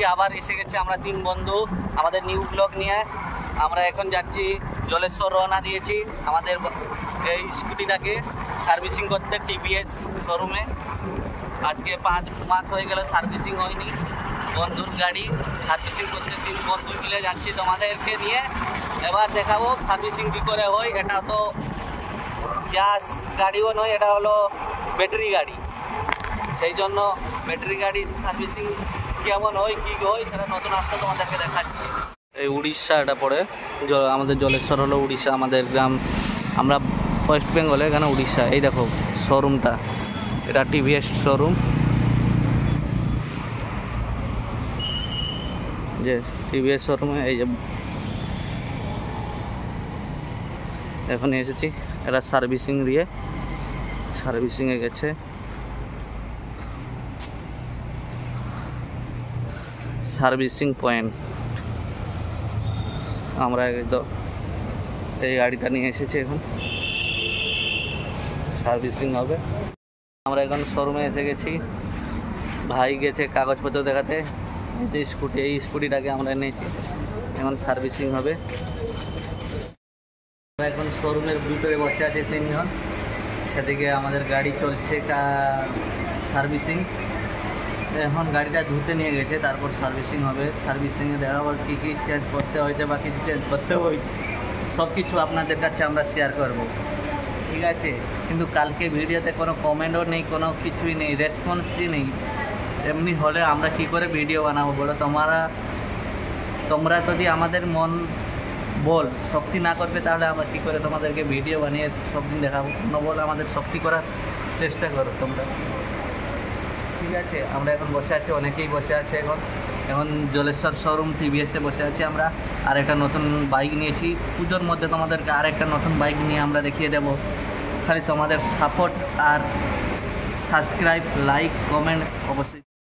আজকে আবার এসে গেছে আমরা 3 বন্ধু আমাদের নিউ ব্লগ নিয়ে। আমরা এখন যাচ্ছি জলেশ্বর, রওনা দিয়েছি আমাদের এই স্কুটিটাকে সার্ভিসিং করতে টিভিএস শোরুমে। আজকে 5 মাস হয়ে গেল সার্ভিসিং হয়নি। বন্ধুর গাড়ি সার্ভিসিং করতে 3 বন্ধু মিলে যাচ্ছি তোমাদেরকে নিয়ে। এবার দেখাবো সার্ভিসিং কী করে হয়। এটা তো গ্যাস গাড়িও নয়, এটা হলো ব্যাটারি গাড়ি। সেই জন্য ব্যাটারি গাড়ির সার্ভিসিং কেমন হয় কী হয় সেটা নতুন আসতে তোমাদেরকে দেখাচ্ছি। এই উড়িষ্যা এটা পড়ে, আমাদের জলেশ্বর হলো উড়িষ্যা, আমাদের গ্রাম। আমরা ওয়েস্ট বেঙ্গলে, এখানে উড়িষ্যা। এই দেখো শোরুমটা, এটা টিভিএস শোরুম। যে টিভিএস শোরুমে এই যে এখন এসেছি, এটা সার্ভিসিং দিয়ে সার্ভিসিংয়ে গেছে। সার্ভিসিং পয়েন্ট আমরা এই গাড়িটা নিয়ে এসেছি, এখন সার্ভিসিং হবে। আমরা এখন শোরুমে এসে গেছি, ভাই গেছে কাগজপত্র দেখাতে। এই স্কুটিটাকে আমরা নিয়েছি, এখন সার্ভিসিং হবে। আমরা এখন শোরুমের ভিতরে বসে আছি 3 জন, সেদিকে আমাদের গাড়ি চলছে সার্ভিসিং। এখন গাড়িটা ধুতে নিয়ে গেছে, তারপর সার্ভিসিং হবে। সার্ভিসিংয়ে দেখাবো কী কী চেঞ্জ করতে হয়েছে বা কিছু চেঞ্জ করতে হয়, সব কিছু আপনাদের কাছে আমরা শেয়ার করব, ঠিক আছে? কিন্তু কালকে ভিডিওতে কোনো কমেন্টও নেই, কোনো কিছুই নেই, রেসপন্সই নেই। এমনি হলে আমরা কি করে ভিডিও বানাবো বলো? তোমরা যদি আমাদের বল শক্তি না করবে, তাহলে আমরা কী করে তোমাদেরকে ভিডিও বানিয়ে সব দিন দেখাবো? বল আমাদের শক্তি করার চেষ্টা করো তোমরা, ঠিক আছে? আমরা এখন বসে আছি, অনেকেই বসে আছে এখন জলেশ্বর শোরুম টিভিএসে বসে আছি আমরা। আর একটা নতুন বাইক নিয়েছি পুজোর মধ্যে, তোমাদেরকে আর একটা নতুন বাইক নিয়ে আমরা দেখিয়ে দেব। খালি তোমাদের সাপোর্ট আর সাবস্ক্রাইব, লাইক, কমেন্ট অবশ্যই।